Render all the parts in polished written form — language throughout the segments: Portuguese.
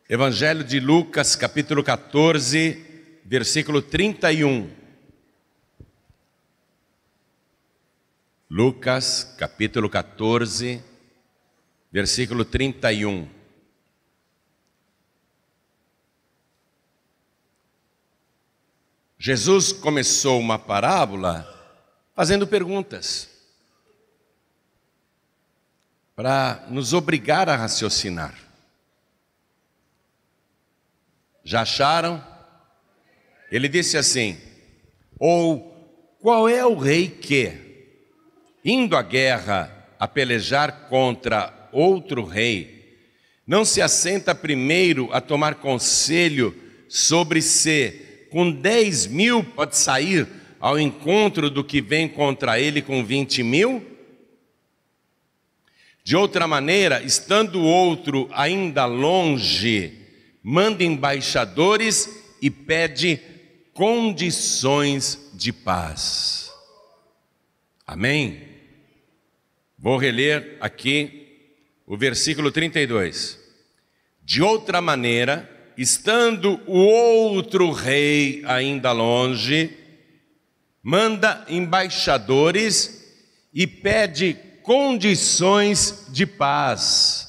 Evangelho de Lucas, capítulo 14, versículo 31. Lucas, capítulo 14, versículo 31. Jesus começou uma parábola fazendo perguntas para nos obrigar a raciocinar. Já acharam? Ele disse assim: ou qual é o rei que, indo à guerra a pelejar contra outro rei, não se assenta primeiro a tomar conselho sobre se com 10.000 pode sair ao encontro do que vem contra ele com 20.000? De outra maneira, estando o outro ainda longe, manda embaixadores e pede condições de paz. Amém? Vou reler aqui o versículo 32. De outra maneira, estando o outro rei ainda longe, manda embaixadores e pede condições de paz.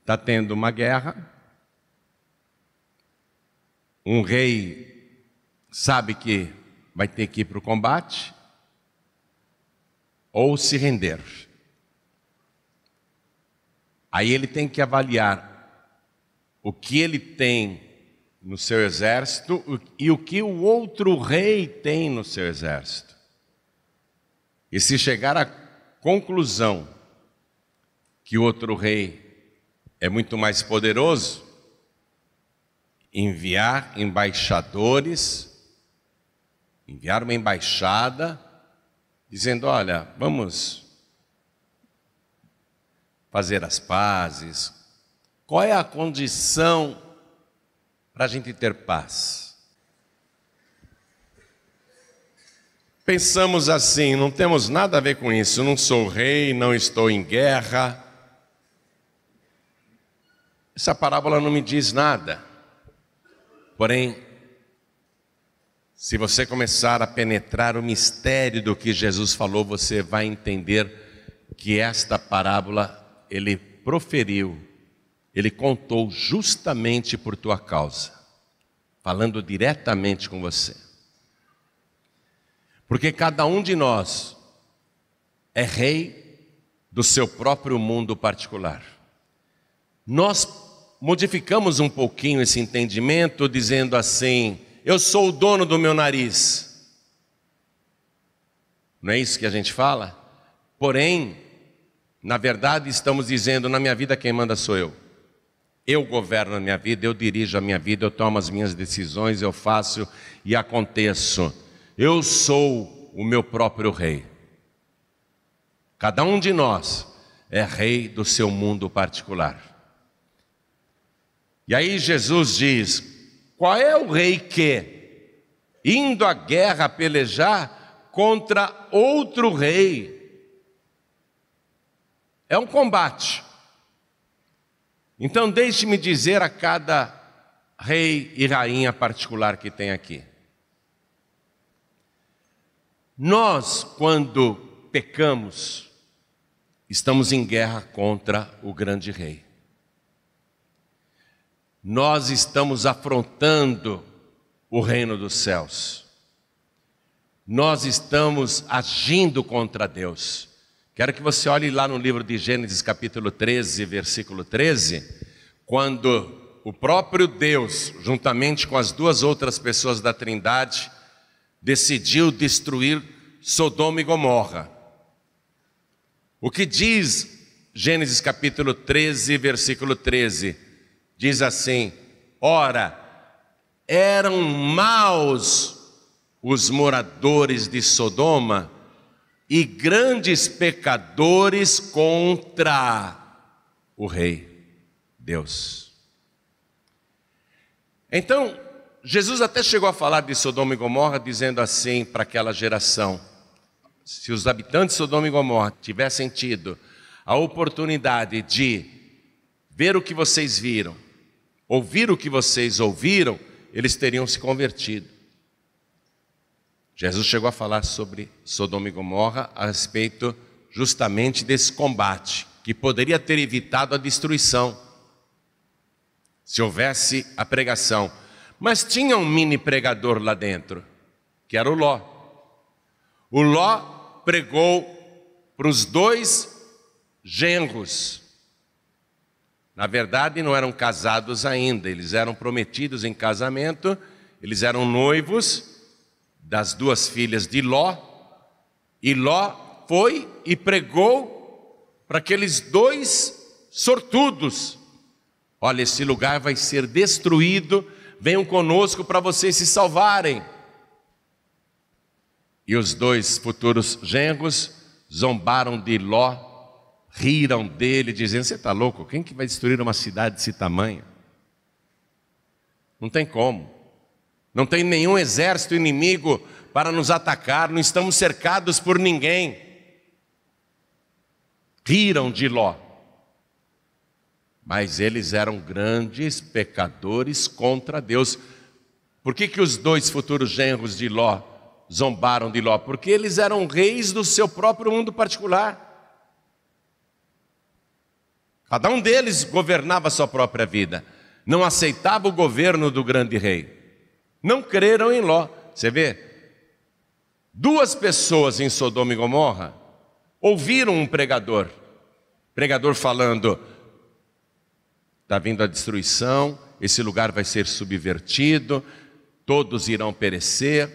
Está tendo uma guerra, um rei sabe que vai ter que ir para o combate ou se render. Aí ele tem que avaliar o que ele tem no seu exército e o que o outro rei tem no seu exército. E se chegar à conclusão que o outro rei é muito mais poderoso, enviar embaixadores, enviar uma embaixada, dizendo: olha, vamos fazer as pazes. Qual é a condição para a gente ter paz? Pensamos assim: não temos nada a ver com isso, não sou rei, não estou em guerra. Essa parábola não me diz nada. Porém, se você começar a penetrar o mistério do que Jesus falou, você vai entender que esta parábola ele proferiu, ele contou justamente por tua causa, falando diretamente com você. Porque cada um de nós é rei do seu próprio mundo particular. Nós modificamos um pouquinho esse entendimento, dizendo assim: eu sou o dono do meu nariz. Não é isso que a gente fala? Porém, na verdade estamos dizendo: na minha vida quem manda sou eu. Eu governo a minha vida, eu dirijo a minha vida, eu tomo as minhas decisões, eu faço e aconteço. Eu sou o meu próprio rei. Cada um de nós é rei do seu mundo particular. E aí Jesus diz: qual é o rei que, indo à guerra a pelejar contra outro rei? É um combate. Então deixe-me dizer a cada rei e rainha particular que tem aqui. Nós, quando pecamos, estamos em guerra contra o grande rei. Nós estamos afrontando o reino dos céus. Nós estamos agindo contra Deus. Quero que você olhe lá no livro de Gênesis capítulo 13, versículo 13, quando o próprio Deus, juntamente com as duas outras pessoas da Trindade, decidiu destruir Sodoma e Gomorra. O que diz Gênesis capítulo 13, versículo 13? Diz assim: ora, eram maus os moradores de Sodoma e grandes pecadores contra o rei Deus. Então, Jesus até chegou a falar de Sodoma e Gomorra, dizendo assim para aquela geração: se os habitantes de Sodoma e Gomorra tivessem tido a oportunidade de ver o que vocês viram, ouvir o que vocês ouviram, eles teriam se convertido. Jesus chegou a falar sobre Sodoma e Gomorra a respeito justamente desse combate, que poderia ter evitado a destruição, se houvesse a pregação. Mas tinha um mini pregador lá dentro, que era o Ló. O Ló pregou para os 2 genros. Na verdade, não eram casados ainda, eles eram prometidos em casamento, eles eram noivos das 2 filhas de Ló, e Ló foi e pregou para aqueles 2 sortudos. Olha, esse lugar vai ser destruído, venham conosco para vocês se salvarem. E os 2 futuros genros zombaram de Ló, riram dele, dizendo: você está louco? Quem que vai destruir uma cidade desse tamanho? Não tem como. Não tem nenhum exército inimigo para nos atacar, não estamos cercados por ninguém. Riram de Ló. Mas eles eram grandes pecadores contra Deus. Por que os 2 futuros genros de Ló zombaram de Ló? Porque eles eram reis do seu próprio mundo particular. Cada um deles governava a sua própria vida. Não aceitava o governo do grande rei. Não creram em Ló. Você vê? 2 pessoas em Sodoma e Gomorra ouviram um pregador falando: está vindo a destruição, esse lugar vai ser subvertido, todos irão perecer,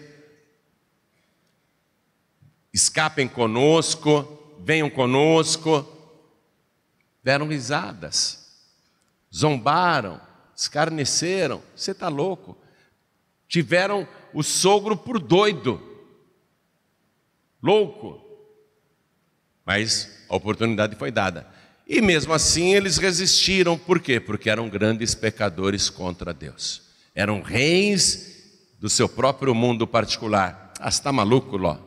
escapem conosco, venham conosco. Deram risadas, zombaram, escarneceram. Você está louco? Tiveram o sogro por doido, louco. Mas a oportunidade foi dada. E mesmo assim eles resistiram. Por quê? Porque eram grandes pecadores contra Deus. Eram reis do seu próprio mundo particular. Ah, você está maluco, Ló?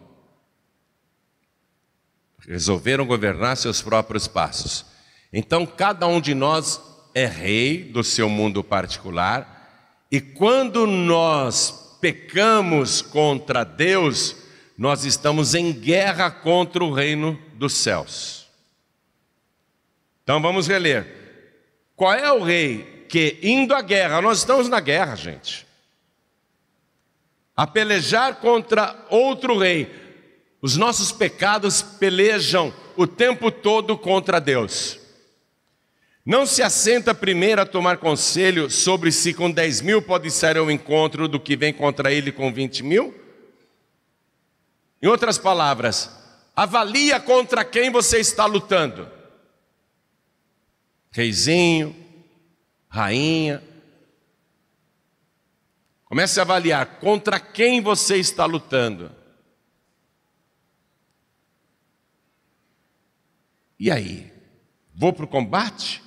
Resolveram governar seus próprios passos. Então cada um de nós é rei do seu mundo particular. E quando nós pecamos contra Deus, nós estamos em guerra contra o reino dos céus. Então vamos reler. Qual é o rei que, indo à guerra, nós estamos na guerra, gente, a pelejar contra outro rei. Os nossos pecados pelejam o tempo todo contra Deus. Não se assenta primeiro a tomar conselho sobre se com 10.000 pode sair ao encontro do que vem contra ele com 20.000? Em outras palavras, avalia contra quem você está lutando. Reizinho, rainha. Comece a avaliar contra quem você está lutando. E aí? Vou para o combate?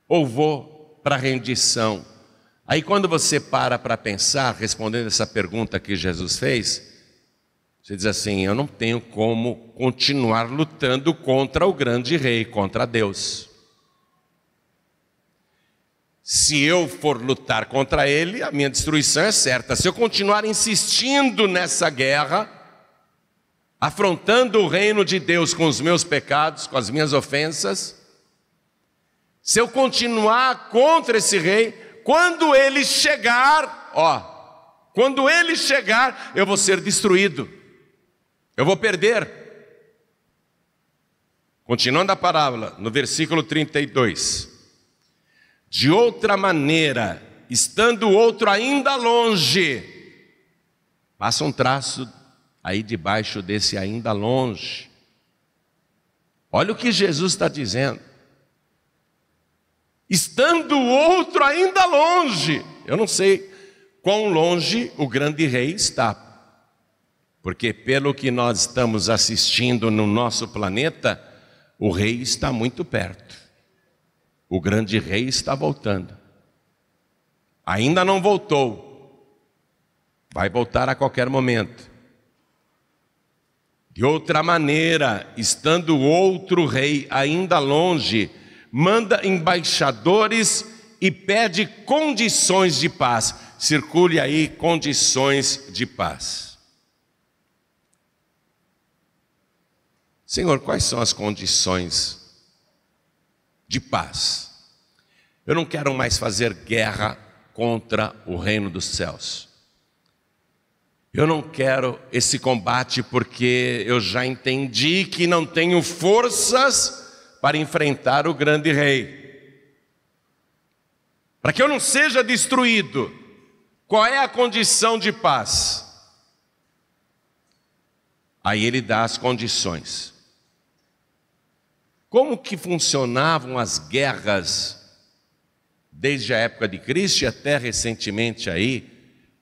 Ou vou para a rendição? Aí quando você para pensar, respondendo essa pergunta que Jesus fez, você diz assim: eu não tenho como continuar lutando contra o grande rei, contra Deus. Se eu for lutar contra ele, a minha destruição é certa. Se eu continuar insistindo nessa guerra, afrontando o reino de Deus com os meus pecados, com as minhas ofensas, se eu continuar contra esse rei, quando ele chegar, quando ele chegar, eu vou ser destruído, eu vou perder. Continuando a parábola, no versículo 32. De outra maneira, estando o outro ainda longe, passa um traço aí debaixo desse ainda longe. Olha o que Jesus está dizendo. Estando o outro ainda longe. Eu não sei quão longe o grande rei está. Porque pelo que nós estamos assistindo no nosso planeta, o rei está muito perto. O grande rei está voltando. Ainda não voltou. Vai voltar a qualquer momento. De outra maneira, estando outro rei ainda longe, manda embaixadores e pede condições de paz. Circule aí condições de paz. Senhor, quais são as condições de paz? Eu não quero mais fazer guerra contra o reino dos céus. Eu não quero esse combate porque eu já entendi que não tenho forças para enfrentar o grande rei. Para que eu não seja destruído, qual é a condição de paz? Aí ele dá as condições. Como que funcionavam as guerras desde a época de Cristo e até recentemente aí,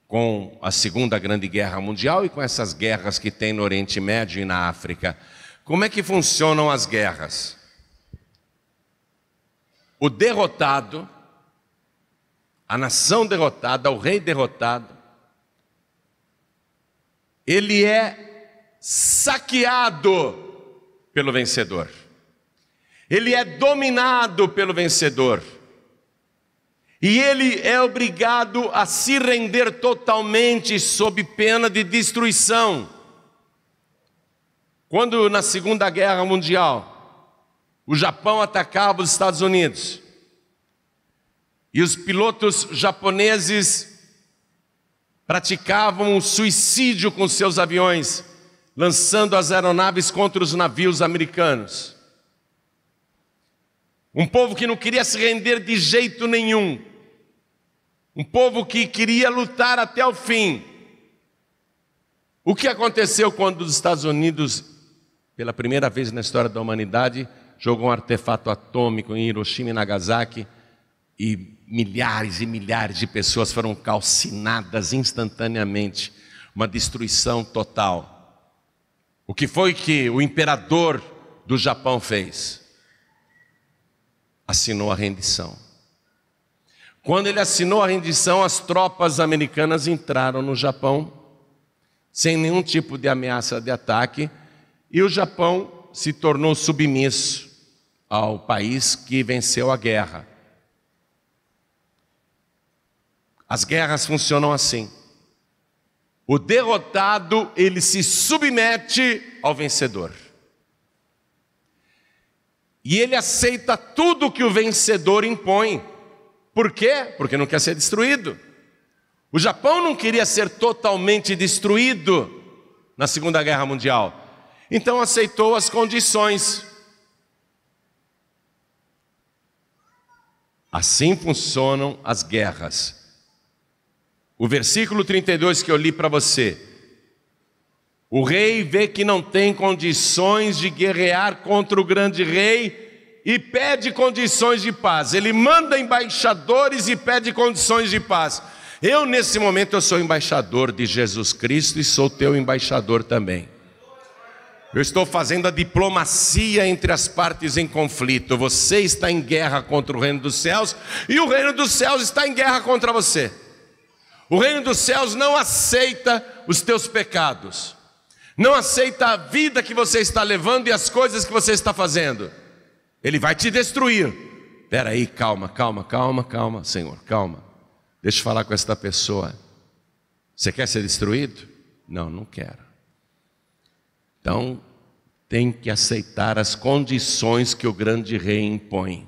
com a Segunda Grande Guerra Mundial e com essas guerras que tem no Oriente Médio e na África? Como é que funcionam as guerras? O derrotado, a nação derrotada, o rei derrotado, ele é saqueado pelo vencedor. Ele é dominado pelo vencedor. E ele é obrigado a se render totalmente sob pena de destruição. Quando na Segunda Guerra Mundial, o Japão atacava os Estados Unidos, e os pilotos japoneses praticavam o suicídio com seus aviões, lançando as aeronaves contra os navios americanos. Um povo que não queria se render de jeito nenhum. Um povo que queria lutar até o fim. O que aconteceu quando os Estados Unidos, pela primeira vez na história da humanidade, jogou um artefato atômico em Hiroshima e Nagasaki e milhares de pessoas foram calcinadas instantaneamente, uma destruição total. O que foi que o imperador do Japão fez? Assinou a rendição. Quando ele assinou a rendição, as tropas americanas entraram no Japão, sem nenhum tipo de ameaça de ataque, e o Japão se tornou submisso ao país que venceu a guerra. As guerras funcionam assim. O derrotado, ele se submete ao vencedor. E ele aceita tudo que o vencedor impõe. Por quê? Porque não quer ser destruído. O Japão não queria ser totalmente destruído na Segunda Guerra Mundial. Então aceitou as condições. Assim funcionam as guerras. O versículo 32 que eu li para você. O rei vê que não tem condições de guerrear contra o grande rei e pede condições de paz. Ele manda embaixadores e pede condições de paz. Eu, nesse momento, eu sou embaixador de Jesus Cristo e sou teu embaixador também. Eu estou fazendo a diplomacia entre as partes em conflito. Você está em guerra contra o reino dos céus e o reino dos céus está em guerra contra você. O reino dos céus não aceita os teus pecados. Não aceita a vida que você está levando e as coisas que você está fazendo. Ele vai te destruir. Espera aí, calma, Senhor, calma. Deixa eu falar com esta pessoa. Você quer ser destruído? Não, não quero. Então, tem que aceitar as condições que o grande rei impõe.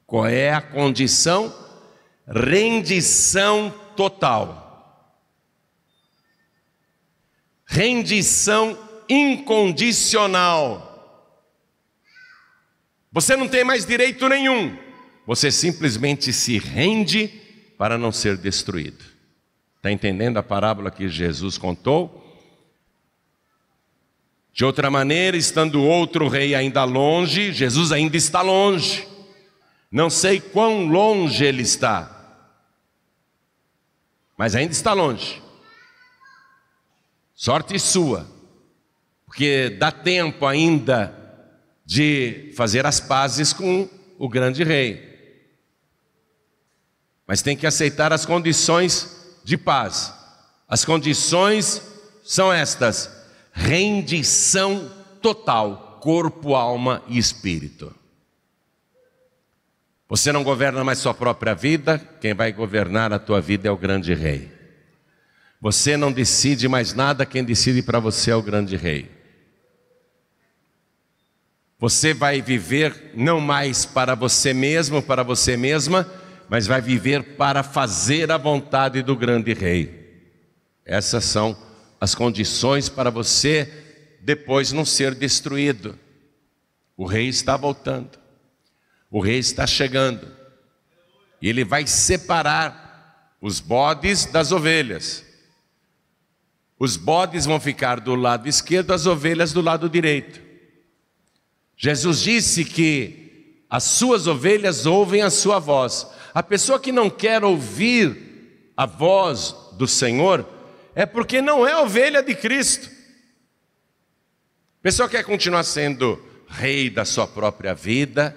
Qual é a condição? Rendição total. Rendição incondicional. Você não tem mais direito nenhum. Você simplesmente se rende para não ser destruído. Está entendendo a parábola que Jesus contou? De outra maneira, estando outro rei ainda longe, Jesus ainda está longe. Não sei quão longe ele está, mas ainda está longe. Sorte sua, porque dá tempo ainda de fazer as pazes com o grande rei. Mas tem que aceitar as condições de paz. As condições são estas: rendição total, corpo, alma e espírito. Você não governa mais sua própria vida, quem vai governar a tua vida é o grande rei. Você não decide mais nada, quem decide para você é o grande rei. Você vai viver não mais para você mesmo, para você mesma, mas vai viver para fazer a vontade do grande rei. Essas são as condições para você depois não ser destruído. O rei está voltando. O rei está chegando. E ele vai separar os bodes das ovelhas. Os bodes vão ficar do lado esquerdo, as ovelhas do lado direito. Jesus disse que as suas ovelhas ouvem a sua voz. A pessoa que não quer ouvir a voz do Senhor é porque não é ovelha de Cristo. A pessoa quer continuar sendo rei da sua própria vida,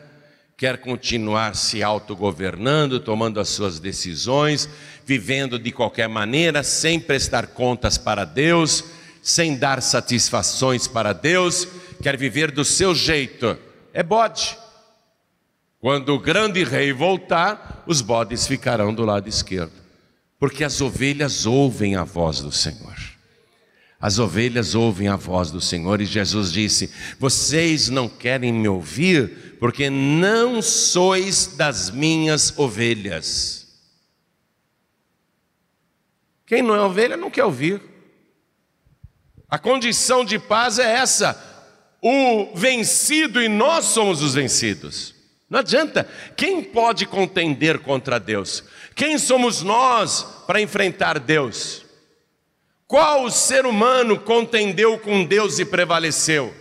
quer continuar se autogovernando, tomando as suas decisões, vivendo de qualquer maneira, sem prestar contas para Deus, sem dar satisfações para Deus, quer viver do seu jeito, é bode. Quando o grande rei voltar, os bodes ficarão do lado esquerdo, porque as ovelhas ouvem a voz do Senhor. As ovelhas ouvem a voz do Senhor, e Jesus disse: vocês não querem me ouvir, porque não sois das minhas ovelhas. Quem não é ovelha não quer ouvir. A condição de paz é essa: o vencido e nós somos os vencidos. Não adianta, quem pode contender contra Deus? Quem somos nós para enfrentar Deus? Qual ser humano contendeu com Deus e prevaleceu?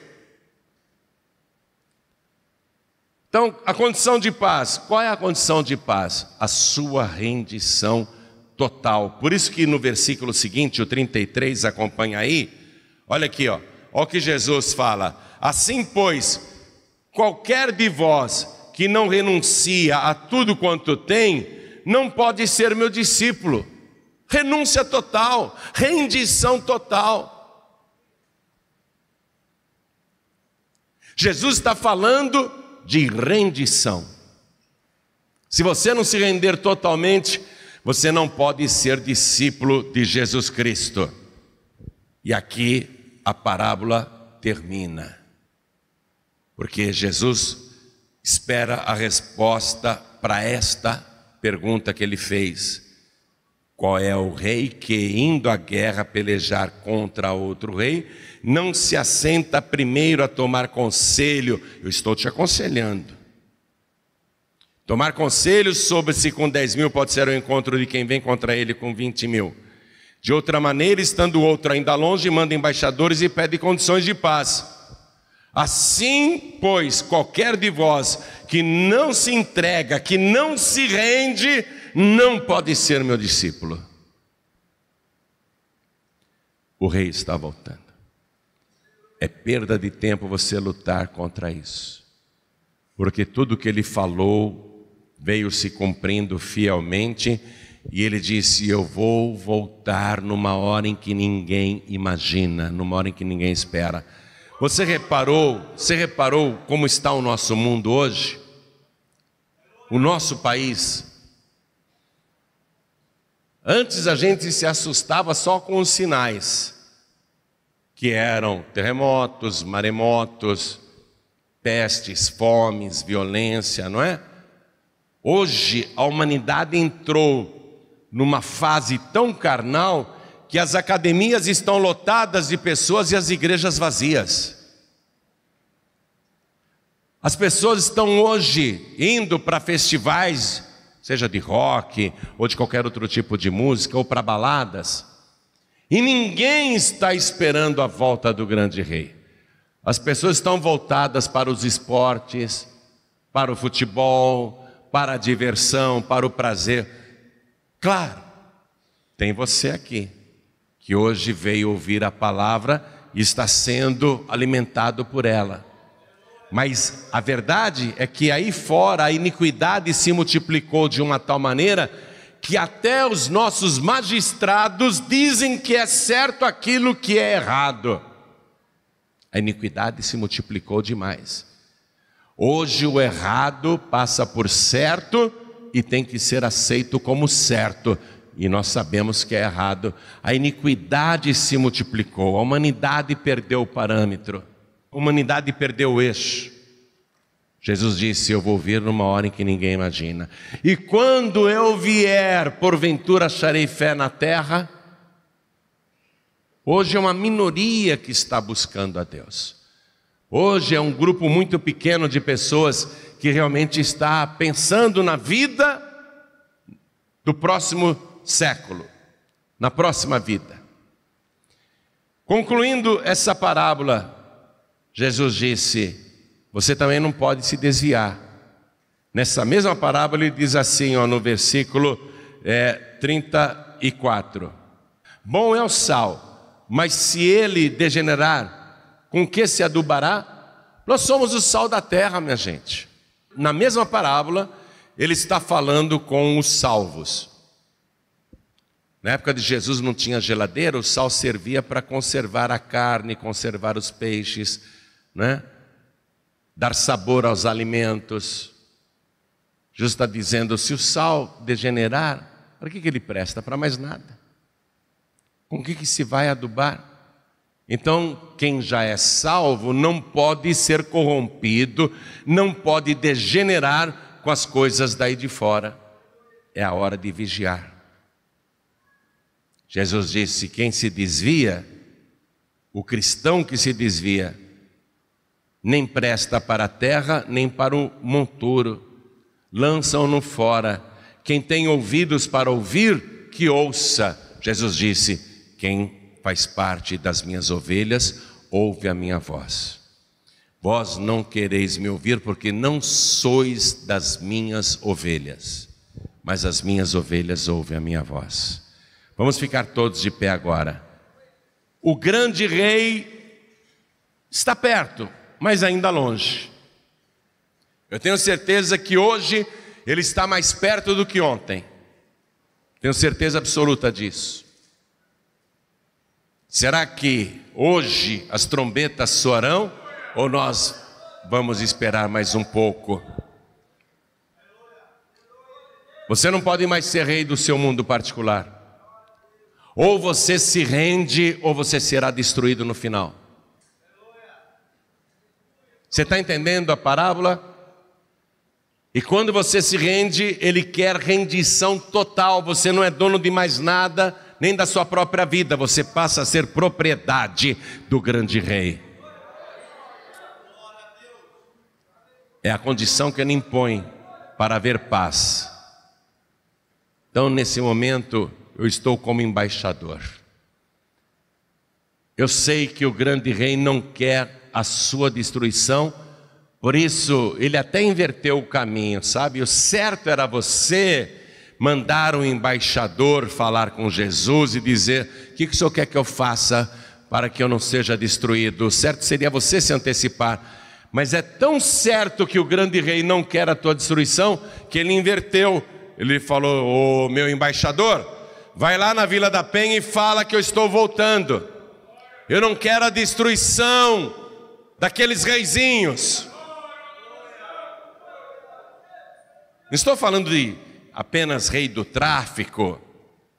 Então, a condição de paz, qual é a condição de paz? A sua rendição total. Por isso que no versículo seguinte, o 33, acompanha aí, olha aqui, olha o que Jesus fala: assim, pois, qualquer de vós que não renuncia a tudo quanto tem, não pode ser meu discípulo. Renúncia total, rendição total. Jesus está falando de rendição. Se você não se render totalmente, você não pode ser discípulo de Jesus Cristo. E aqui a parábola termina, porque Jesus espera a resposta para esta pergunta que ele fez: qual é o rei que, indo à guerra pelejar contra outro rei, não se assenta primeiro a tomar conselho? Eu estou te aconselhando. Tomar conselho sobre se com 10 mil pode ser o encontro de quem vem contra ele com 20 mil. De outra maneira, estando o outro ainda longe, manda embaixadores e pede condições de paz. Assim, pois, qualquer de vós que não se entrega, que não se rende, não pode ser meu discípulo. O rei está voltando. É perda de tempo você lutar contra isso, porque tudo que ele falou veio se cumprindo fielmente, e ele disse: eu vou voltar numa hora em que ninguém imagina, numa hora em que ninguém espera. Você reparou como está o nosso mundo hoje? O nosso país. Antes a gente se assustava só com os sinais, que eram terremotos, maremotos, pestes, fomes, violência, não é? Hoje a humanidade entrou numa fase tão carnal que as academias estão lotadas de pessoas e as igrejas vazias. As pessoas estão hoje indo para festivais, seja de rock ou de qualquer outro tipo de música, ou para baladas, e ninguém está esperando a volta do grande rei. As pessoas estão voltadas para os esportes, para o futebol, para a diversão, para o prazer. Claro, tem você aqui, que hoje veio ouvir a palavra e está sendo alimentado por ela. Mas a verdade é que aí fora a iniquidade se multiplicou de uma tal maneira que até os nossos magistrados dizem que é certo aquilo que é errado. A iniquidade se multiplicou demais. Hoje o errado passa por certo e tem que ser aceito como certo. E nós sabemos que é errado. A iniquidade se multiplicou, a humanidade perdeu o parâmetro, a humanidade perdeu o eixo. Jesus disse: eu vou vir numa hora em que ninguém imagina. E quando eu vier, porventura acharei fé na terra? Hoje é uma minoria que está buscando a Deus. Hoje é um grupo muito pequeno de pessoas que realmente está pensando na vida do próximo século, na próxima vida. Concluindo essa parábola, Jesus disse: você também não pode se desviar. Nessa mesma parábola ele diz assim, no versículo 34. Bom é o sal, mas se ele degenerar, com que se adubará? Nós somos o sal da terra, minha gente. Na mesma parábola, ele está falando com os salvos. Na época de Jesus não tinha geladeira, o sal servia para conservar a carne, conservar os peixes, né? Dar sabor aos alimentos. Jesus está dizendo: se o sal degenerar, para que ele presta? Para mais nada. Com que se vai adubar? Então, quem já é salvo não pode ser corrompido, não pode degenerar com as coisas daí de fora. É a hora de vigiar. Jesus disse: quem se desvia, o cristão que se desvia, nem presta para a terra, nem para o monturo, lançam-no fora. Quem tem ouvidos para ouvir, que ouça. Jesus disse: quem faz parte das minhas ovelhas, ouve a minha voz. Vós não quereis me ouvir, porque não sois das minhas ovelhas, mas as minhas ovelhas ouvem a minha voz. Vamos ficar todos de pé agora. O grande rei está perto, mas ainda longe. Eu tenho certeza que hoje ele está mais perto do que ontem. Tenho certeza absoluta disso. Será que hoje as trombetas soarão ou nós vamos esperar mais um pouco? Você não pode mais ser rei do seu mundo particular. Ou você se rende ou você será destruído no final. Você está entendendo a parábola? E quando você se rende, ele quer rendição total. Você não é dono de mais nada, nem da sua própria vida. Você passa a ser propriedade do grande rei. É a condição que ele impõe para haver paz. Então, nesse momento, eu estou como embaixador. Eu sei que o grande rei não quer a sua destruição, por isso ele até inverteu o caminho, sabe? O certo era você mandar um embaixador falar com Jesus e dizer: o que o senhor quer que eu faça para que eu não seja destruído? O certo seria você se antecipar. Mas é tão certo que o grande rei não quer a tua destruição, que ele inverteu. Ele falou: ô meu embaixador, vai lá na Vila da Penha e fala que eu estou voltando. Eu não quero a destruição daqueles reizinhos. Não estou falando de apenas rei do tráfico,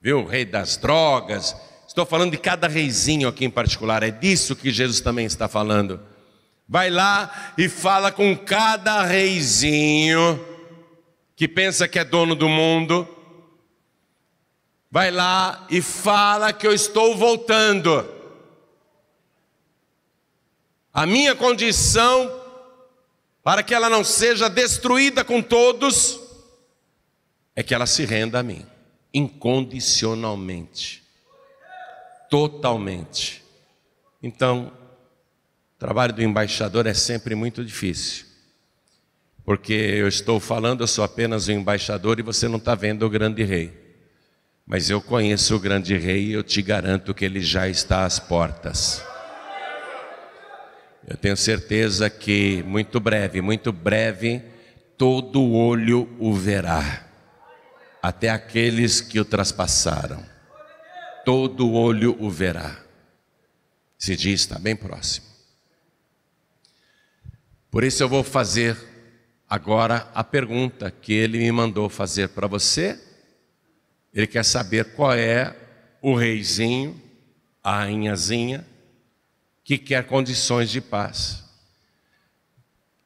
viu? Rei das drogas. Estou falando de cada reizinho aqui em particular. É disso que Jesus também está falando. Vai lá e fala com cada reizinho que pensa que é dono do mundo. Vai lá e fala que eu estou voltando. A minha condição para que ela não seja destruída com todos é que ela se renda a mim, incondicionalmente, totalmente. Então, o trabalho do embaixador é sempre muito difícil, porque eu estou falando, eu sou apenas o embaixador e você não está vendo o grande rei. Mas eu conheço o grande rei e eu te garanto que ele já está às portas. Eu tenho certeza que muito breve, todo olho o verá, até aqueles que o traspassaram. Todo olho o verá. Esse dia está bem próximo. Por isso eu vou fazer agora a pergunta que ele me mandou fazer para você, ele quer saber qual é o reizinho, a rainhazinha, que quer condições de paz.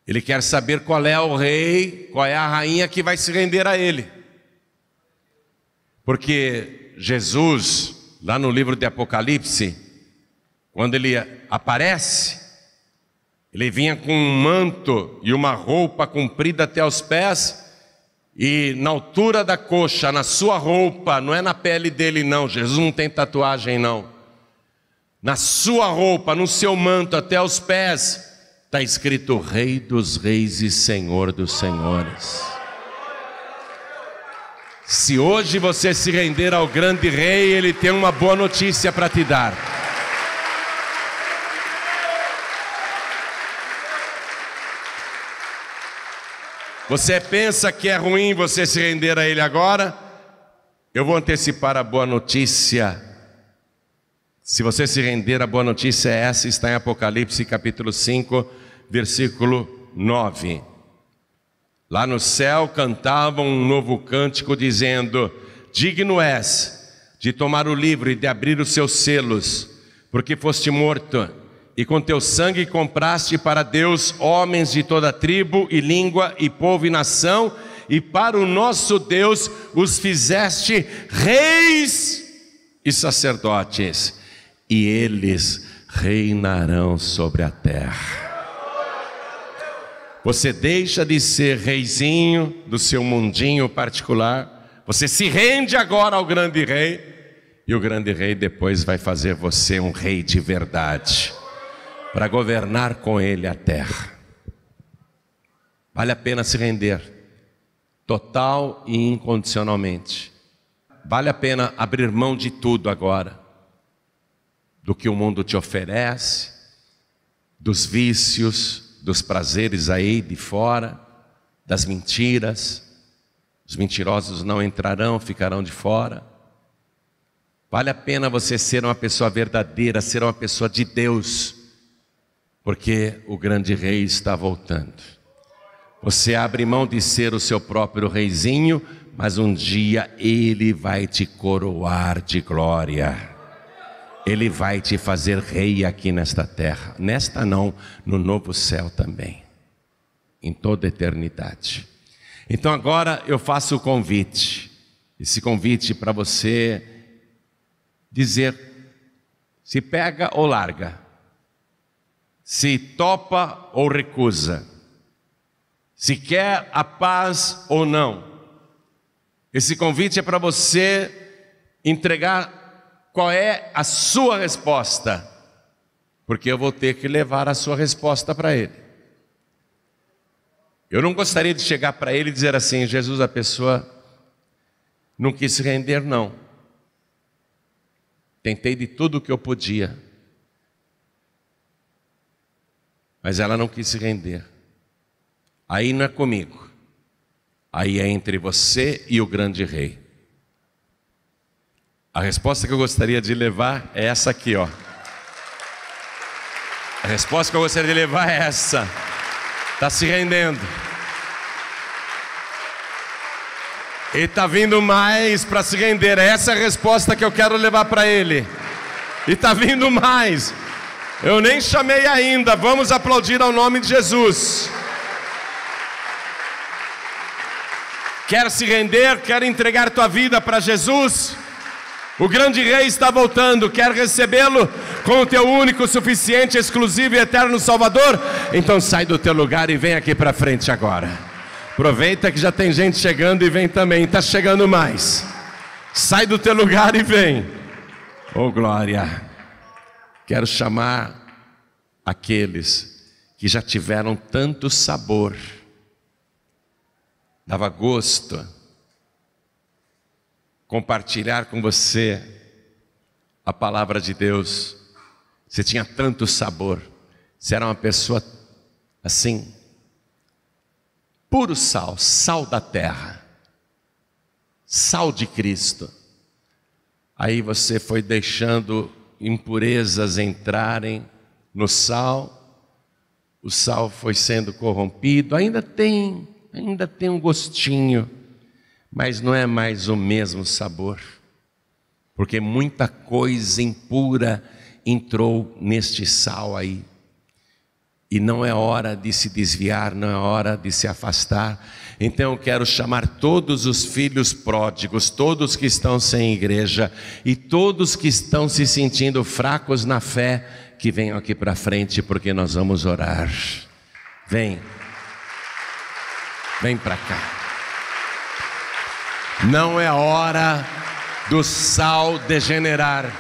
Ele quer saber qual é o rei, qual é a rainha que vai se render a ele. Porque Jesus, lá no livro de Apocalipse, quando ele aparece, ele vinha com um manto e uma roupa comprida até os pés, e na altura da coxa, na sua roupa, não é na pele dele não, Jesus não tem tatuagem não. Na sua roupa, no seu manto até os pés, está escrito Rei dos Reis e Senhor dos Senhores. Se hoje você se render ao grande rei, ele tem uma boa notícia para te dar. Você pensa que é ruim você se render a ele agora? Eu vou antecipar a boa notícia. Se você se render, a boa notícia é essa, está em Apocalipse capítulo 5, versículo 9. Lá no céu cantavam um novo cântico dizendo: digno és de tomar o livro e de abrir os seus selos, porque foste morto, e com teu sangue compraste para Deus homens de toda tribo e língua e povo e nação, e para o nosso Deus os fizeste reis e sacerdotes, e eles reinarão sobre a terra. Você deixa de ser reizinho do seu mundinho particular, você se rende agora ao grande rei, e o grande rei depois vai fazer você um rei de verdade, para governar com ele a terra. Vale a pena se render, total e incondicionalmente. Vale a pena abrir mão de tudo agora, do que o mundo te oferece, dos vícios, dos prazeres aí de fora, das mentiras. Os mentirosos não entrarão, ficarão de fora. Vale a pena você ser uma pessoa verdadeira, ser uma pessoa de Deus, porque o grande rei está voltando. Você abre mão de ser o seu próprio reizinho, mas um dia ele vai te coroar de glória. Ele vai te fazer rei aqui nesta terra. Nesta não, no novo céu também. Em toda a eternidade. Então agora eu faço o convite. Esse convite para você dizer se pega ou larga. Se topa ou recusa. Se quer a paz ou não. Esse convite é para você entregar qual é a sua resposta, porque eu vou ter que levar a sua resposta para ele. Eu não gostaria de chegar para ele e dizer assim: Jesus, a pessoa não quis se render não. Tentei de tudo o que eu podia, mas ela não quis se render. Aí não é comigo, aí é entre você e o grande rei. A resposta que eu gostaria de levar é essa aqui, ó. A resposta que eu gostaria de levar é essa. Está se rendendo. Ele está vindo mais para se render. Essa é a resposta que eu quero levar para ele. E está vindo mais. Eu nem chamei ainda. Vamos aplaudir ao nome de Jesus. Quer se render? Quer entregar tua vida para Jesus? O grande rei está voltando, quer recebê-lo com o teu único, suficiente, exclusivo e eterno Salvador? Então sai do teu lugar e vem aqui para frente agora. Aproveita que já tem gente chegando e vem também, está chegando mais. Sai do teu lugar e vem. Oh glória! Quero chamar aqueles que já tiveram tanto sabor. Dava gosto compartilhar com você a palavra de Deus. Você tinha tanto sabor. Você era uma pessoa assim, puro sal, sal da terra, sal de Cristo. Aí você foi deixando impurezas entrarem no sal, o sal foi sendo corrompido, ainda tem ainda tem um gostinho, mas não é mais o mesmo sabor, porque muita coisa impura entrou neste sal aí. E não é hora de se desviar, não é hora de se afastar. Então eu quero chamar todos os filhos pródigos, todos que estão sem igreja e todos que estão se sentindo fracos na fé, que venham aqui para frente, porque nós vamos orar. Vem para cá. Não é hora do sal degenerar,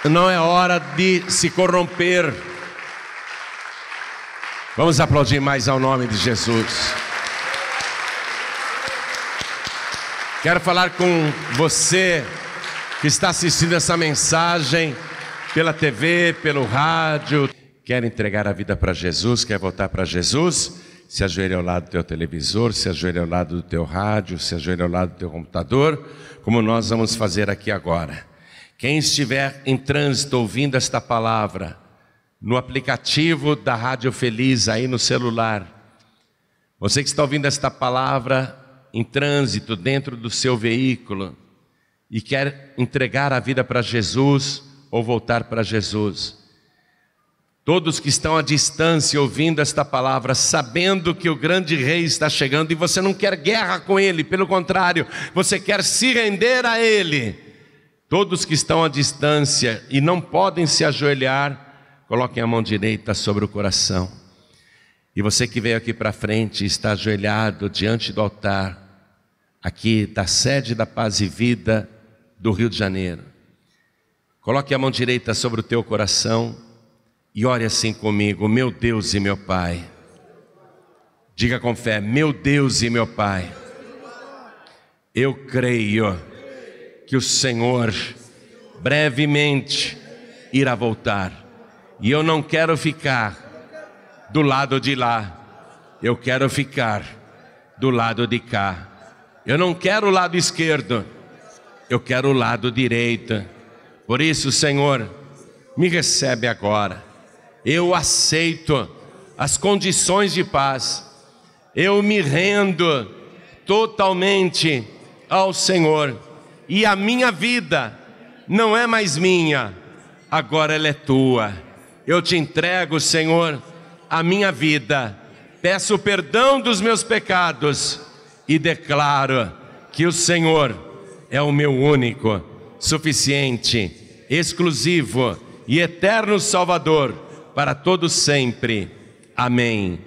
não é hora de se corromper. Vamos aplaudir mais ao nome de Jesus. Quero falar com você que está assistindo essa mensagem pela TV, pelo rádio. Quer entregar a vida para Jesus, quer voltar para Jesus? Se ajoelhe ao lado do teu televisor, se ajoelhe ao lado do teu rádio, se ajoelhe ao lado do teu computador, como nós vamos fazer aqui agora. Quem estiver em trânsito ouvindo esta palavra, no aplicativo da Rádio Feliz aí no celular, você que está ouvindo esta palavra em trânsito dentro do seu veículo e quer entregar a vida para Jesus ou voltar para Jesus, todos que estão à distância ouvindo esta palavra, sabendo que o grande rei está chegando e você não quer guerra com ele, pelo contrário, você quer se render a ele. Todos que estão à distância e não podem se ajoelhar, coloquem a mão direita sobre o coração. E você que veio aqui para frente, está ajoelhado diante do altar, aqui da sede da Paz e Vida do Rio de Janeiro. Coloque a mão direita sobre o teu coração e ore assim comigo: meu Deus e meu Pai. Diga com fé: meu Deus e meu Pai, eu creio que o Senhor brevemente irá voltar. E eu não quero ficar do lado de lá, eu quero ficar do lado de cá. Eu não quero o lado esquerdo, eu quero o lado direito. Por isso, Senhor, me recebe agora. Eu aceito as condições de paz. Eu me rendo totalmente ao Senhor. E a minha vida não é mais minha, agora ela é tua. Eu te entrego, Senhor, a minha vida. Peço perdão dos meus pecados e declaro que o Senhor é o meu único, suficiente, exclusivo e eterno Salvador para todos sempre. Amém.